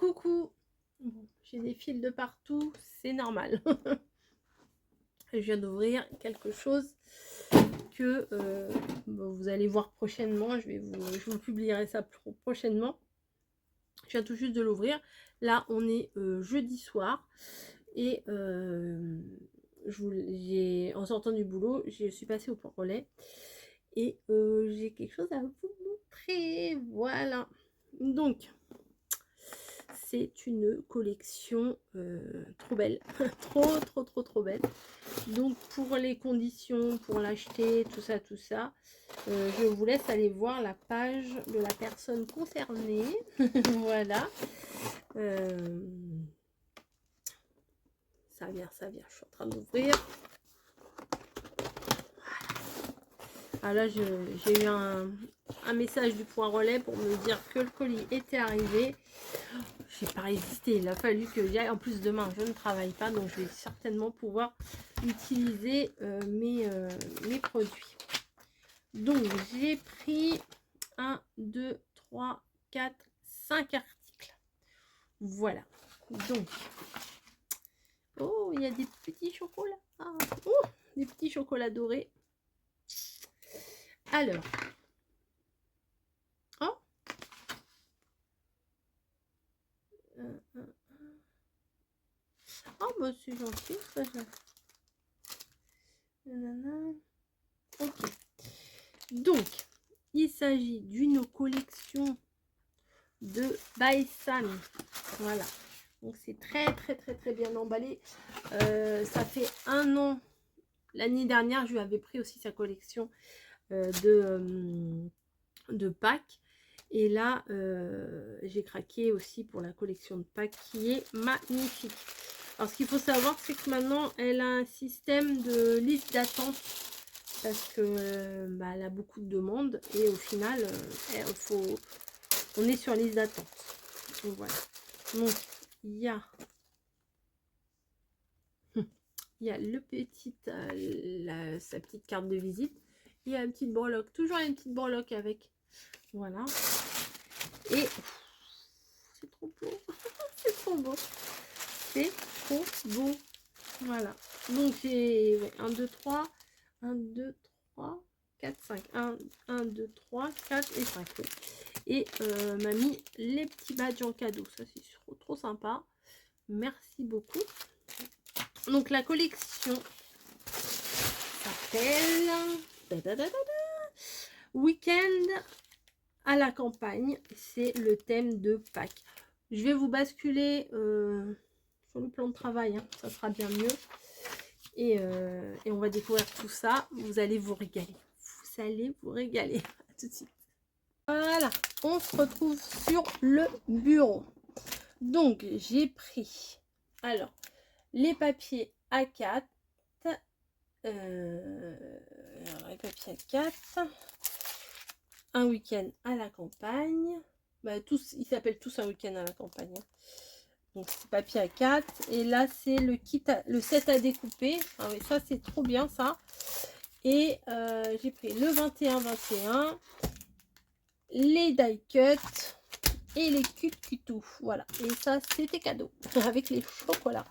Coucou. Bon, j'ai des fils de partout, c'est normal. Je viens d'ouvrir quelque chose que vous allez voir prochainement. Je vous publierai ça prochainement. Je viens tout juste de l'ouvrir. Là, on est jeudi soir. Et en sortant du boulot, je suis passée au point relais. Et j'ai quelque chose à vous montrer. Voilà. Donc, c'est une collection trop belle. trop belle. Donc, pour les conditions, pour l'acheter, tout ça, je vous laisse aller voir la page de la personne concernée. Voilà. Ça vient. Je suis en train d'ouvrir. Ah là, j'ai eu un message du point relais pour me dire que le colis était arrivé. J'ai pas résisté. Il a fallu que j'y aille. En plus, demain, je ne travaille pas, donc je vais certainement pouvoir utiliser mes produits. Donc, j'ai pris 1, 2, 3, 4, 5 articles. Voilà. Donc, oh, il y a des petits chocolats. Oh, des petits chocolats dorés. Alors, oh, oh, bah c'est gentil, ça. Ok. Donc, il s'agit d'une collection de Baisan. Voilà. Donc, c'est très bien emballé. Ça fait 1 an. L'année dernière, je lui avais pris aussi sa collection de Pâques. Et là, j'ai craqué aussi pour la collection de Pâques qui est magnifique. Alors, ce qu'il faut savoir, c'est que maintenant, elle a un système de liste d'attente parce que elle a beaucoup de demandes et au final, on est sur liste d'attente. Donc, voilà. Donc, il y a le petit, sa petite carte de visite. Il y a une petite breloque. Toujours une petite breloque avec. Voilà. Et c'est trop beau. C'est trop beau. C'est trop beau. Voilà. Donc j'ai 1, 2, 3. 1, 2, 3, 4, 5. 1, 2, 3, 4 et 5. Oui. Et m'a mis les petits badges en cadeau. Ça, c'est trop sympa. Merci beaucoup. Donc la collection s'appelle Week-end à la campagne. C'est le thème de Pâques. Je vais vous basculer sur le plan de travail. Hein. Ça sera bien mieux. Et on va découvrir tout ça. Vous allez vous régaler. Vous allez vous régaler. À tout de suite. Voilà. On se retrouve sur le bureau. Donc, j'ai pris alors les papiers A4. Les papiers A4. Un week-end à la campagne. Tous, ils s'appellent tous un week-end à la campagne. Hein. Donc, c'est papier A4. Et là, c'est le kit, le set à découper. Ah oui, ça, c'est trop bien, ça. Et j'ai pris le 21-21. Les die cut. Et les cut-cutou. Voilà. Et ça, c'était cadeau. Avec les chocolats.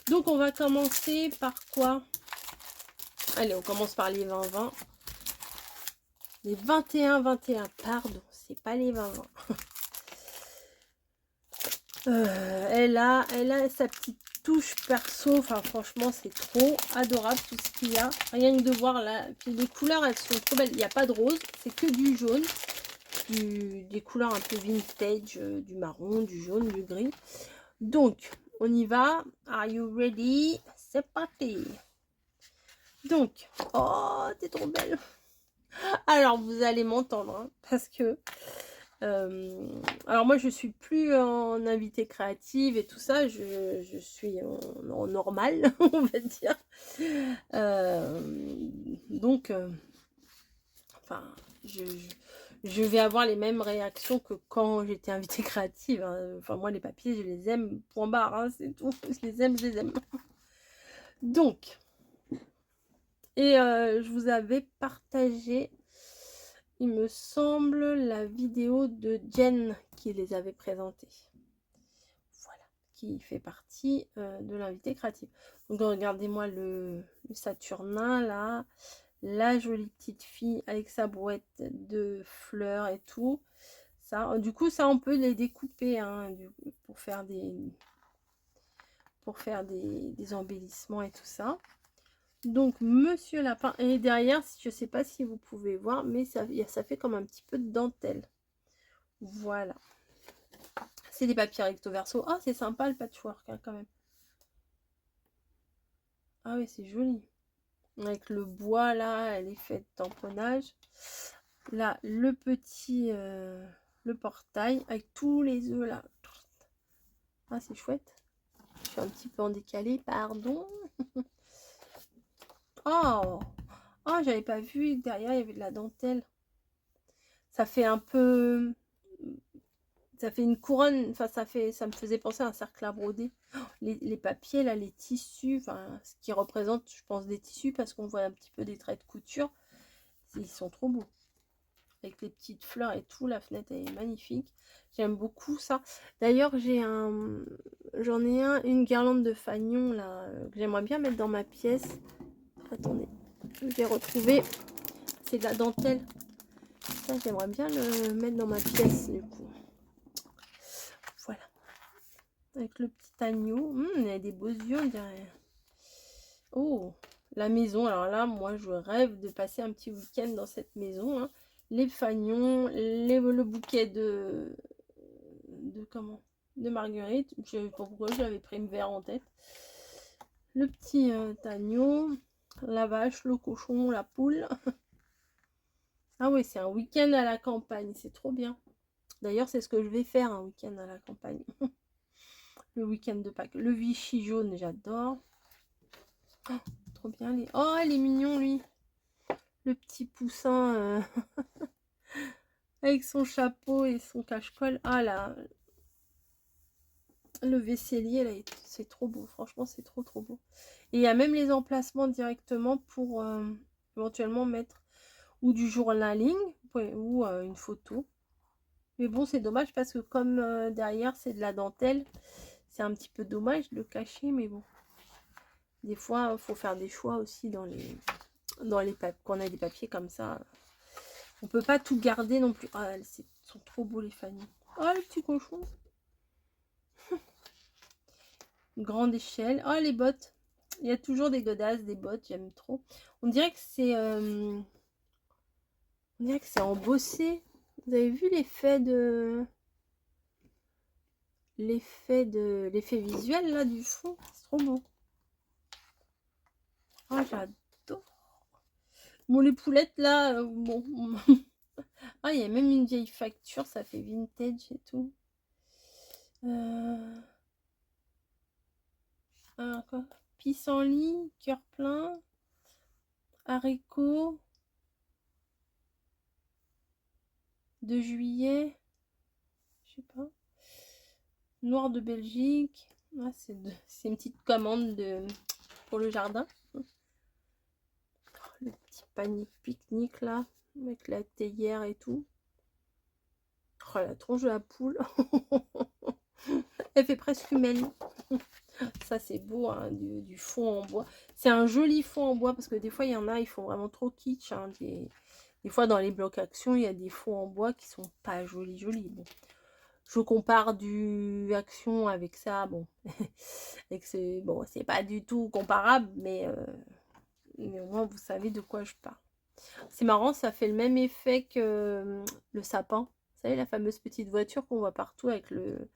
Donc, on va commencer par quoi? Allez, on commence par les 20-20. Les 21-21. Pardon, c'est pas les 20-20. Elle a sa petite touche perso. Enfin, franchement, c'est trop adorable tout ce qu'il y a. Rien que de voir là. Puis les couleurs, elles sont trop belles. Il n'y a pas de rose, c'est que du jaune. Des couleurs un peu vintage, du marron, du jaune, du gris. Donc, on y va. Are you ready? C'est parti. Donc, oh, t'es trop belle. Alors, vous allez m'entendre, hein, parce que alors moi je suis plus en invitée créative et tout ça, je suis en normal, on va dire. Donc enfin je vais avoir les mêmes réactions que quand j'étais invitée créative. Hein. Enfin moi les papiers je les aime, point barre, hein, c'est tout. Je les aime. Donc et je vous avais partagé, il me semble, la vidéo de Jen qui les avait présentés. qui fait partie de l'invité créatif. Donc regardez-moi le Saturnin là, la jolie petite fille avec sa brouette de fleurs et tout. Ça, du coup, ça on peut les découper hein, pour faire des embellissements et tout ça. Donc Monsieur Lapin, et derrière, je sais pas si vous pouvez voir, mais ça fait comme un petit peu de dentelle. Voilà. C'est des papiers recto verso. Ah, c'est sympa le patchwork hein, quand même. Ah oui, c'est joli. Avec le bois là, l'effet de tamponnage. Là, le petit le portail avec tous les œufs là. Ah, c'est chouette. Je suis un petit peu en décalé, pardon. Oh, oh, j'avais pas vu derrière il y avait de la dentelle. Ça fait un peu, ça fait une couronne. Enfin, ça me faisait penser à un cercle à broder. Oh, les papiers là, les tissus, enfin, ce qui représente, je pense, des tissus parce qu'on voit un petit peu des traits de couture. Ils sont trop beaux. Avec les petites fleurs et tout, la fenêtre elle est magnifique. J'aime beaucoup ça. D'ailleurs, j'en ai une guirlande de fanion là que j'aimerais bien mettre dans ma pièce. Attendez, je vais retrouver. C'est de la dentelle. Ça, j'aimerais bien le mettre dans ma pièce du coup. Voilà. Avec le petit agneau. Il y a des beaux yeux derrière. Oh, la maison. Alors là, moi, je rêve de passer un petit week-end dans cette maison. Hein. Les fanions, le bouquet de marguerite. Je sais pas pourquoi j'avais pris une verre en tête. Le petit agneau, la vache, le cochon, la poule. Ah oui, c'est un week-end à la campagne, c'est trop bien. D'ailleurs, c'est ce que je vais faire un week-end à la campagne. Le week-end de Pâques. Le Vichy jaune, j'adore. Oh, trop bien. Oh, il est mignon, lui. Le petit poussin avec son chapeau et son cache-colle. Ah là, le vaisselier, là, c'est trop beau. Franchement, c'est trop, trop beau. Et il y a même les emplacements directement pour éventuellement mettre ou du journaling ou une photo. Mais bon, c'est dommage parce que comme derrière, c'est de la dentelle, c'est un petit peu dommage de le cacher. Mais bon, des fois, il faut faire des choix aussi dans les papiers. Quand on a des papiers comme ça, on peut pas tout garder non plus. Ah, ils sont trop beaux les familles. Oh, le petit cochon. Grande échelle. Oh, les bottes. Il y a toujours des godasses, des bottes, j'aime trop. On dirait que c'est embossé. Vous avez vu l'effet visuel là du fond, c'est trop beau. Oh, j'adore. Bon, les poulettes là, bon. Ah, il y a même une vieille facture, ça fait vintage et tout. Ah, quoi? Pissenlit, cœur plein, haricot, 2 juillet, je sais pas. Noir de Belgique. Ah, c'est une petite commande pour le jardin. Oh, le petit panier pique-nique là, avec la théière et tout. Oh, la tronche de la poule. Elle fait presque humaine. Ça, c'est beau, hein, du fond en bois. C'est un joli fond en bois parce que des fois, il y en a, ils font vraiment trop kitsch. Hein, des fois, dans les blocs action, il y a des fonds en bois qui sont pas jolis. Bon. Je compare du action avec ça, bon. Bon, c'est pas du tout comparable, mais au moins, vous savez de quoi je parle. C'est marrant, ça fait le même effet que le sapin. Vous savez, la fameuse petite voiture qu'on voit partout avec le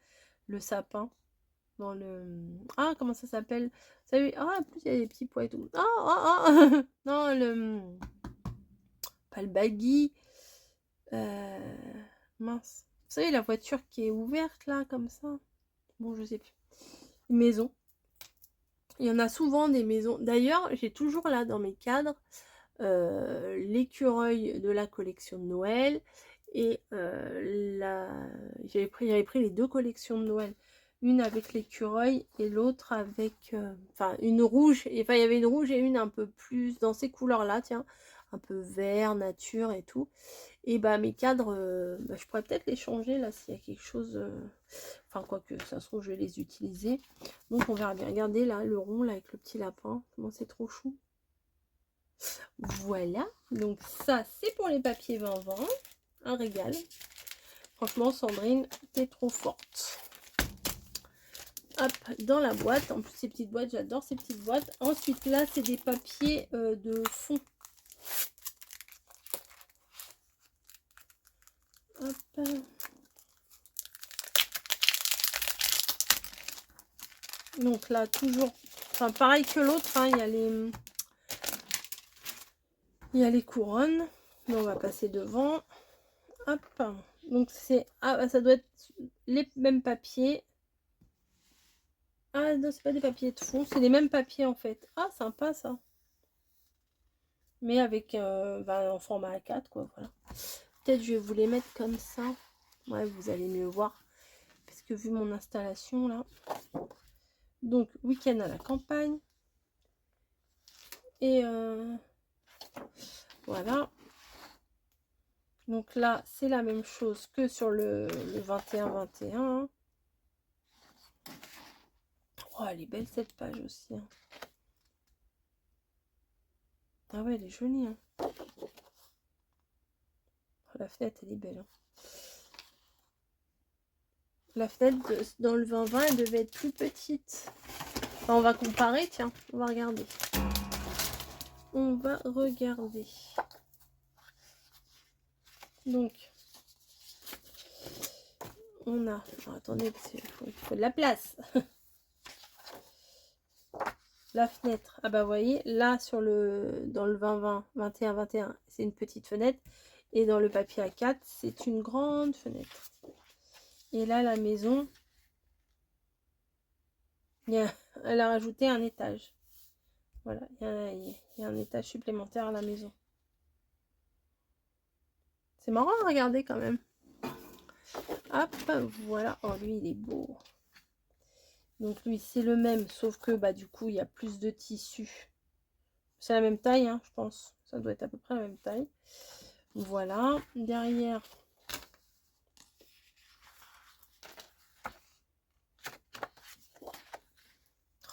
sapin. Dans le... Ah, comment ça s'appelle? Vous savez... Ah, en plus, il y a des petits pois et tout. Non, pas le baggy. Mince. Vous savez, la voiture qui est ouverte, là, comme ça. Bon, je sais plus. Une maison. Il y en a souvent des maisons. D'ailleurs, j'ai toujours là, dans mes cadres, l'écureuil de la collection de Noël. Et j'avais pris les 2 collections de Noël. Une avec l'écureuil et l'autre avec... Enfin, une rouge. Enfin, il y avait une rouge et une un peu plus dans ces couleurs-là, tiens. Un peu vert, nature et tout. Et bah, mes cadres, je pourrais peut-être les changer, là, s'il y a quelque chose... Enfin, quoique, ça se trouve, je vais les utiliser. Donc, on verra bien. Regardez, là, le rond, là, avec le petit lapin. Comment c'est trop chou. Voilà. Donc, ça, c'est pour les papiers 20-20. Un régal. Franchement, Sandrine, t'es trop forte. Hop, dans la boîte. En plus, ces petites boîtes, j'adore ces petites boîtes. Ensuite, là, c'est des papiers de fond. Hop. Donc là, toujours, enfin pareil que l'autre, hein, il y a les couronnes. Mais on va passer devant. Hop. Donc c'est, ah, ça doit être les mêmes papiers. Ah non, c'est pas des papiers de fond, c'est les mêmes papiers en fait. Ah, sympa ça. Mais avec en format A4, quoi, voilà. Peut-être je vais vous les mettre comme ça. Ouais, vous allez mieux voir. Parce que vu mon installation là. Donc, week-end à la campagne. Et voilà. Donc là, c'est la même chose que sur le 21-21. Oh, elle est belle cette page aussi. Hein. Ah ouais, elle est jolie. Hein. Oh, la fenêtre, elle est belle. Hein. La fenêtre dans le 20-20, elle devait être plus petite. Enfin, on va comparer, tiens. On va regarder. On va regarder. Donc, on a... Alors, attendez, parce qu'il faut de la place. La fenêtre. Ah bah, vous voyez, là, dans le 20-20, 21-21, c'est une petite fenêtre. Et dans le papier A4, c'est une grande fenêtre. Et là, la maison, elle a rajouté un étage. Voilà, il y a un étage supplémentaire à la maison. C'est marrant à regarder quand même. Hop, voilà. Oh, lui, il est beau. Donc, lui, c'est le même, sauf que, bah, du coup, il y a plus de tissu. C'est la même taille, hein, je pense. Ça doit être à peu près la même taille. Voilà. Derrière...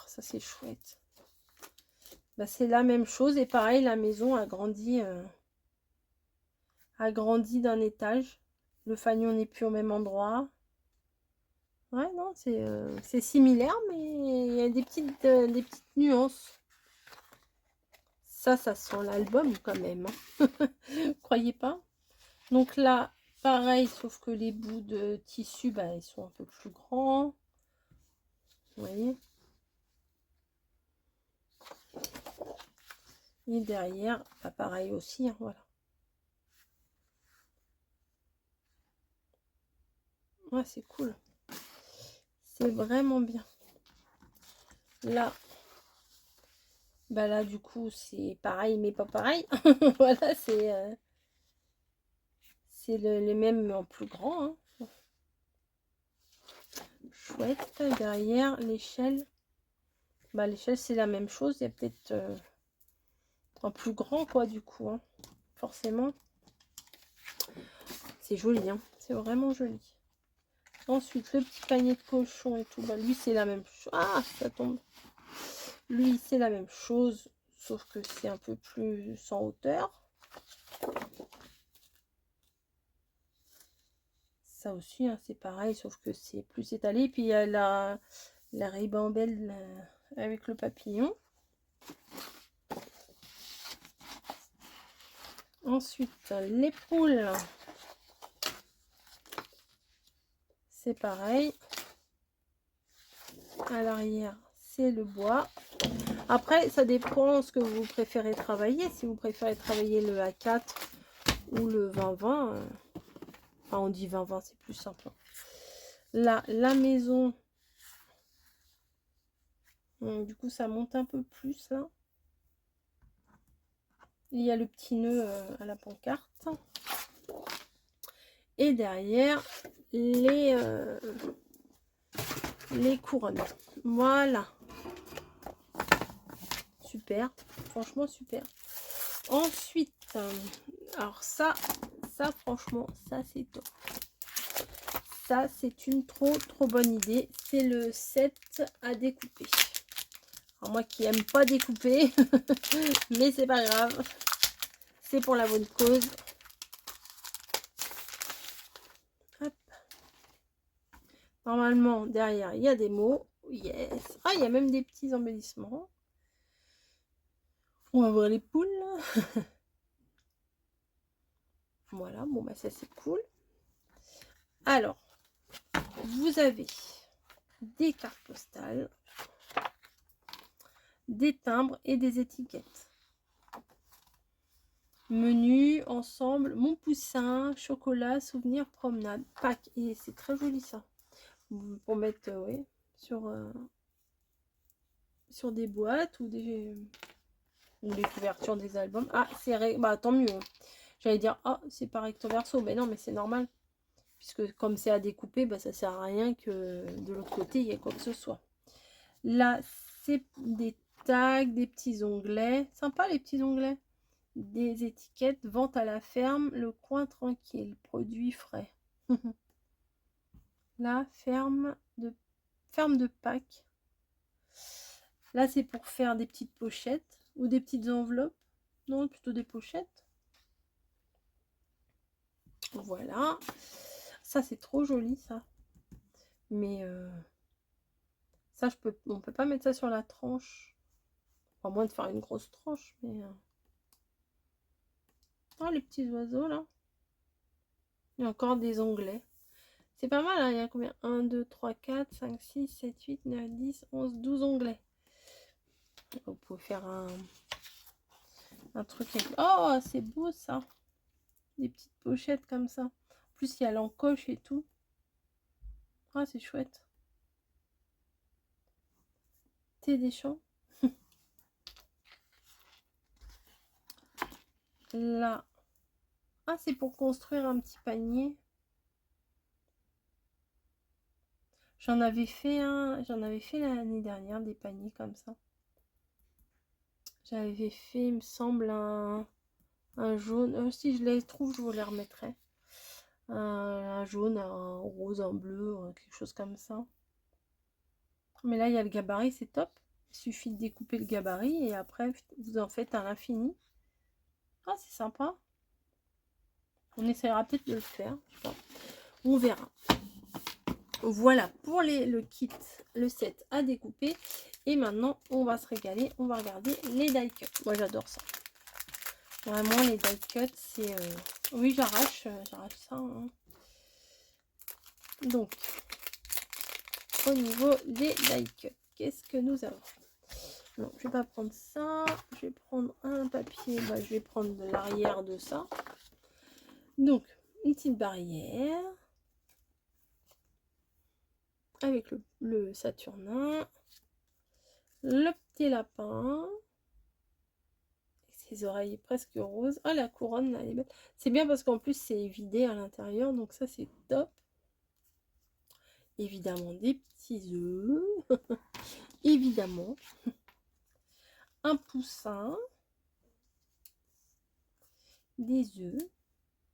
Ça c'est chouette. Bah, c'est la même chose et pareil, la maison a grandi d'un étage. Le fanion n'est plus au même endroit. Ouais, non, c'est similaire, mais il y a des petites nuances. Ça sent l'album quand même. Hein. Croyez pas? Donc là, pareil, sauf que les bouts de tissu, bah, ils sont un peu plus grands. Vous voyez? Et derrière, bah, pareil aussi, hein, voilà. Ouais, c'est cool. C'est vraiment bien. Là, bah là, du coup, c'est pareil, mais pas pareil. Voilà, c'est les mêmes, mais en plus grand. Hein. Chouette. Derrière, l'échelle. Bah, l'échelle, c'est la même chose. Il y a peut-être en plus grand, quoi, du coup. Hein. Forcément. C'est joli, hein. C'est vraiment joli. Ensuite, le petit panier de cochon et tout. Bah, lui, c'est la même chose. Ah, ça tombe. Lui, c'est la même chose. Sauf que c'est un peu plus en hauteur. Ça aussi, hein, c'est pareil, sauf que c'est plus étalé. Puis il y a la ribambelle avec le papillon. Ensuite, l'épaule. C'est pareil. À l'arrière, c'est le bois. Après, ça dépend ce que vous préférez travailler. Si vous préférez travailler le A4 ou le 20-20. Enfin, on dit 20-20, c'est plus simple. Là, la maison. Du coup, ça monte un peu plus, là. Il y a le petit nœud à la pancarte. Et derrière, les couronnes. Voilà. Super. Franchement, super. Ensuite, alors ça franchement, ça c'est top. ça, c'est une trop bonne idée. C'est le set à découper. Alors moi qui aime pas découper, mais c'est pas grave. C'est pour la bonne cause. Hop. Normalement, derrière, il y a des mots. Yes. Ah, il y a même des petits embellissements. On va voir les poules. Voilà, bon bah ça c'est cool. Alors, vous avez des cartes postales, des timbres et des étiquettes. Menu, ensemble, mon poussin, chocolat, souvenir, promenade, Pâques. Et c'est très joli ça. Pour mettre ouais, sur des boîtes ou des couvertures des albums. Ah, c'est bah tant mieux. J'allais dire, ah, c'est pas recto verso. Mais non, mais c'est normal. Puisque comme c'est à découper, bah, ça sert à rien que de l'autre côté, il y ait quoi que ce soit. Là, c'est des tags, des petits onglets. Sympa les petits onglets. Des étiquettes, vente à la ferme, le coin tranquille, produits frais. Là, ferme de Pâques. Là, c'est pour faire des petites pochettes ou des petites enveloppes. Non, plutôt des pochettes. Voilà. Ça, c'est trop joli, ça. Mais ça, on peut pas mettre ça sur la tranche. À moins de faire une grosse tranche. Mais oh, les petits oiseaux, là. Il y a encore des onglets. C'est pas mal, hein. Il y a combien? 1, 2, 3, 4, 5, 6, 7, 8, 9, 10, 11, 12 onglets. Vous pouvez faire un truc avec... Oh, c'est beau, ça. Des petites pochettes comme ça. En plus, il y a l'encoche et tout. Ah, c'est chouette. Thé des champs. Là. Ah, c'est pour construire un petit panier. J'en avais fait l'année dernière, des paniers comme ça. J'avais fait, il me semble, un jaune. Si je les trouve, je vous les remettrai. Un jaune, un rose, un bleu, quelque chose comme ça. Mais là, il y a le gabarit, c'est top. Il suffit de découper le gabarit et après, vous en faites à l'infini. Ah, c'est sympa. On essaiera peut-être de le faire. Je sais pas. On verra. Voilà pour le kit, le set à découper. Et maintenant, on va se régaler. On va regarder les die cuts. Moi, j'adore ça. Vraiment, les die cuts, c'est... Oui, j'arrache ça. Hein. Donc, au niveau des die cuts, qu'est-ce que nous avons? Non, je vais pas prendre ça. Je vais prendre un papier. Bah, je vais prendre de l'arrière de ça. Donc, une petite barrière. Avec le Saturnin. Le petit lapin. Ses oreilles presque roses. Ah, la couronne, là, elle est belle. C'est bien parce qu'en plus, c'est vidé à l'intérieur. Donc ça, c'est top. Évidemment, des petits œufs. Évidemment. Un poussin. Des œufs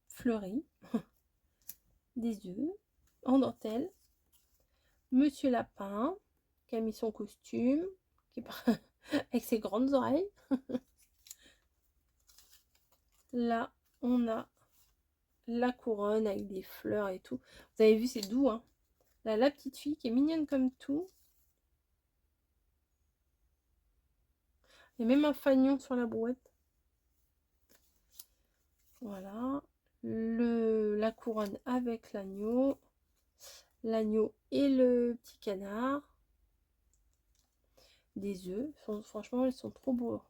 fleuris. Des œufs en dentelle. Monsieur Lapin, qui a mis son costume. Qui est avec ses grandes oreilles. Là, on a la couronne avec des fleurs et tout. Vous avez vu, c'est doux, hein. Là, la petite fille qui est mignonne comme tout. Il y a même un fanion sur la brouette. Voilà. La couronne avec l'agneau. L'agneau et le petit canard. Des œufs. Franchement, ils sont trop beaux.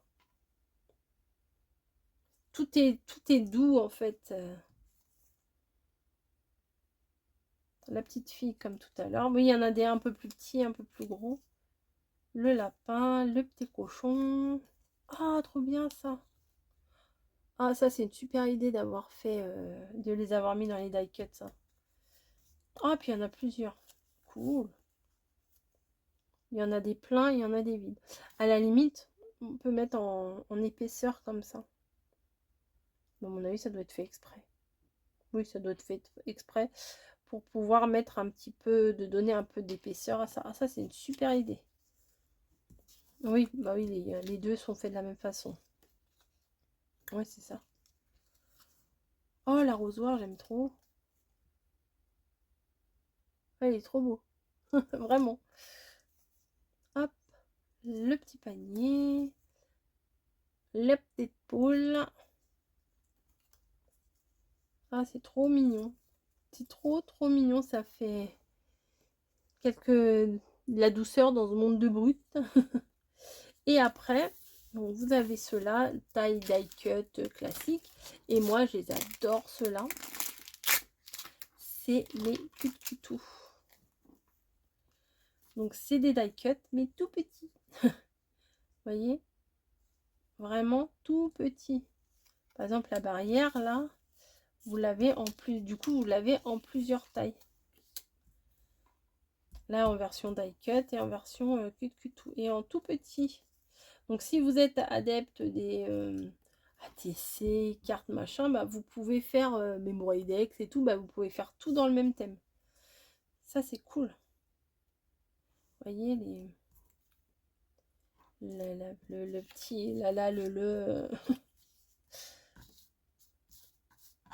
Tout est doux, en fait. La petite fille, comme tout à l'heure. Oui, il y en a des un peu plus petits, un peu plus gros. Le lapin, le petit cochon. Ah, trop bien, ça. Ah, ça, c'est une super idée d'avoir fait, de les avoir mis dans les die cuts, ça. Ah, puis il y en a plusieurs. Cool. Il y en a des pleins, il y en a des vides. À la limite, on peut mettre en épaisseur comme ça. À mon avis, ça doit être fait exprès. Oui, ça doit être fait exprès pour pouvoir mettre un petit peu, de donner un peu d'épaisseur à ça. Ah, ça c'est une super idée. Oui, bah oui, les deux sont faits de la même façon. Ouais, c'est ça. Oh, l'arrosoir, j'aime trop. Ouais, il est trop beau. Vraiment. Hop, le petit panier. La petite poule. Ah, c'est trop mignon. C'est trop, trop mignon. Ça fait de la douceur dans ce monde de brut. Et après, donc vous avez ceux-là, taille die cut classique. Et moi, je les adore ceux-là. C'est les Cutcutous. Donc, c'est des die cut, mais tout petits. Vous voyez? Vraiment tout petit. Par exemple, la barrière, là, vous l'avez en plus. Du coup, vous l'avez en plusieurs tailles. Là, en version die cut et en version Cutcutou. Et en tout petit. Donc, si vous êtes adepte des ATC, cartes, machin, bah, vous pouvez faire Memory Dex et tout. Bah, vous pouvez faire tout dans le même thème. Ça, c'est cool. Vous voyez, le petit... Là,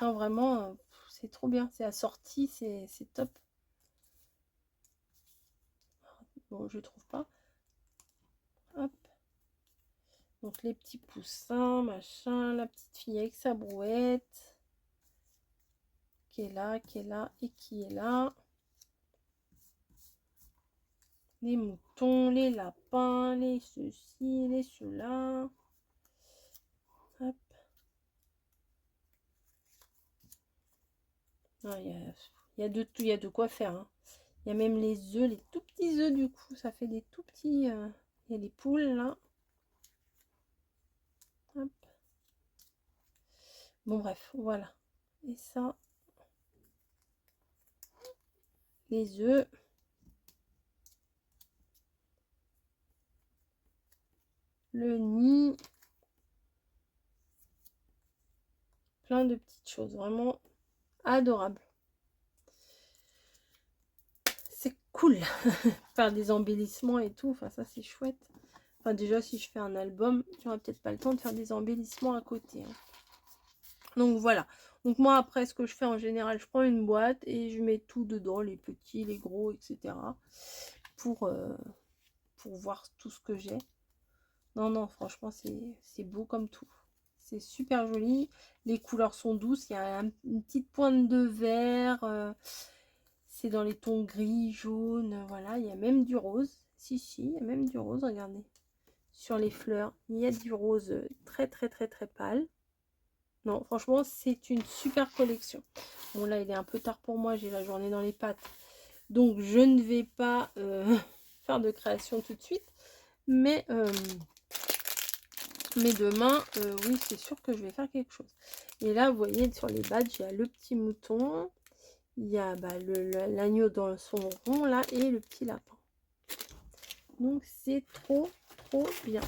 non, vraiment, c'est trop bien. C'est assorti, c'est top. Bon, je trouve pas. Hop. Donc, les petits poussins, machin. La petite fille avec sa brouette. Qui est là et qui est là. Les moutons, les lapins, les ceci, les ceux-là. Hop. Il y a de tout, il y a de quoi faire. Hein. Il y a même les œufs, les tout petits œufs du coup. Ça fait des tout petits... il y a les poules là. Hop. Bon bref, voilà. Et ça, les œufs. Le nid. Plein de petites choses. Vraiment adorable. C'est cool. Faire des embellissements et tout. Enfin, ça, c'est chouette. Enfin, déjà, si je fais un album, j'aurai peut-être pas le temps de faire des embellissements à côté. Hein. Donc, voilà. Donc, moi, après, ce que je fais en général, je prends une boîte et je mets tout dedans, les petits, les gros, etc. Pour voir tout ce que j'ai. Non, non, franchement, c'est beau comme tout. C'est super joli. Les couleurs sont douces. Il y a une petite pointe de vert. C'est dans les tons gris, jaune. Voilà, il y a même du rose. Si, il y a même du rose, regardez. Sur les fleurs, il y a du rose très, très, très, très pâle. Non, franchement, c'est une super collection. Bon, là, il est un peu tard pour moi. J'ai la journée dans les pattes. Donc, je ne vais pas faire de création tout de suite. Mais demain, oui, c'est sûr que je vais faire quelque chose. Et là, vous voyez, sur les badges, il y a le petit mouton. Il y a bah, l'agneau dans son rond, là, et le petit lapin. Donc, c'est trop, trop bien.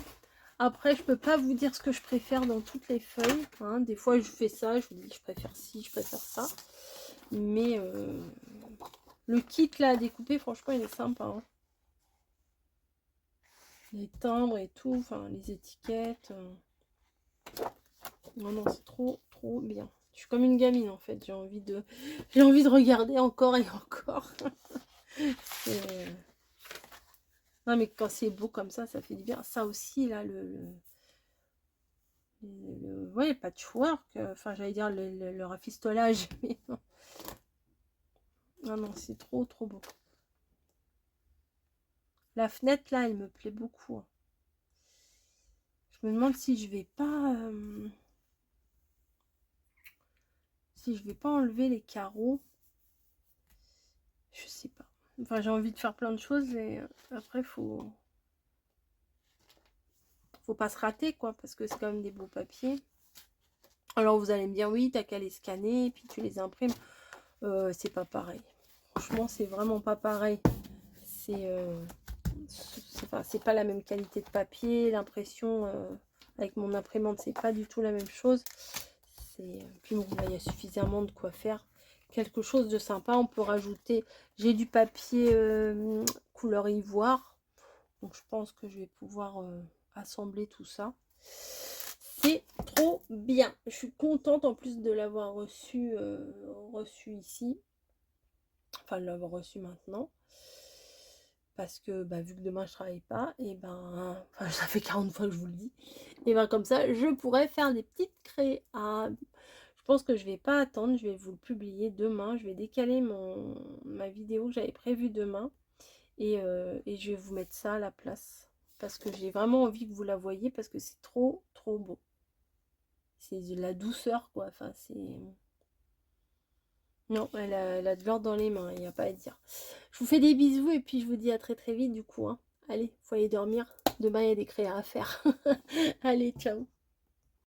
Après, je peux pas vous dire ce que je préfère dans toutes les feuilles. Hein. Des fois, je fais ça, je vous dis, je préfère ci, je préfère ça. Mais le kit, là, à découper, franchement, il est sympa. Hein. Les timbres et tout, enfin, les étiquettes... Non, non, c'est trop, trop bien. Je suis comme une gamine, en fait. J'ai envie de regarder encore et encore. Non, mais quand c'est beau comme ça fait du bien. Ça aussi, là, ouais, patchwork. Enfin, j'allais dire le rafistolage. Mais non. Non, non, c'est trop, trop beau. La fenêtre, là, elle me plaît beaucoup. Hein. Je me demande si je vais pas... si je vais pas enlever les carreaux. Je sais pas. Enfin, j'ai envie de faire plein de choses et après, faut pas se rater, quoi, parce que c'est quand même des beaux papiers. Alors, vous allez me dire, oui, t'as qu'à les scanner et puis tu les imprimes. C'est pas pareil. Franchement, c'est vraiment pas pareil. C'est pas la même qualité de papier. L'impression avec mon imprimante, c'est pas du tout la même chose. Puis bon, là, il y a suffisamment de quoi faire quelque chose de sympa. On peut rajouter, j'ai du papier couleur ivoire, donc je pense que je vais pouvoir assembler tout ça. C'est trop bien. Je suis contente en plus de l'avoir reçu ici. Enfin, de l'avoir reçu maintenant. Parce que vu que demain je travaille pas, et enfin, ça fait 40 fois que je vous le dis. Et comme ça, je pourrais faire des petites créas. Je pense que je vais pas attendre, je vais vous le publier demain. Je vais décaler ma vidéo que j'avais prévue demain. Et je vais vous mettre ça à la place. Parce que j'ai vraiment envie que vous la voyiez, parce que c'est trop beau. C'est de la douceur, quoi. Enfin, c'est... Non, elle a de l'or dans les mains, il n'y a pas à dire. Je vous fais des bisous et puis je vous dis à très vite du coup. Hein. Allez, faut aller dormir. Demain, il y a des créas à faire. Allez, ciao.